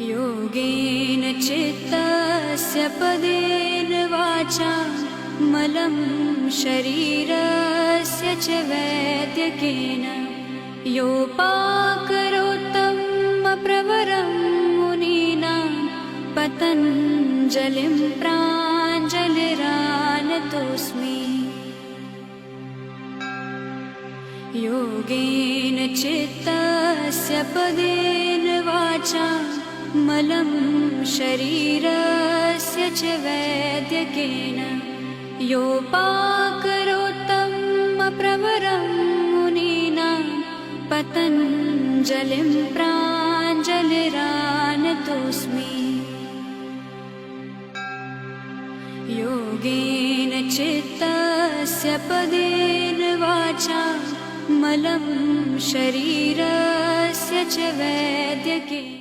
योगेन चित्तस्य पदेन वाचा मलं शरीरस्य च वैद्यकेन योपाकरोत्तमप्रवरं मुनीनां पतञ्जलिं प्राञ्जलिरानतोऽस्मि। योगेन चित्तस्य पदेन वाचा मलं शरीरस्य च वैद्यकेन योपाकरोत्तमप्रवरं मुनीनां पतञ्जलिं प्राञ्जलिरानतोऽस्मि। योगेन चित्तस्य पदेन वाचा मलं शरीरस्य च वैद्यकेन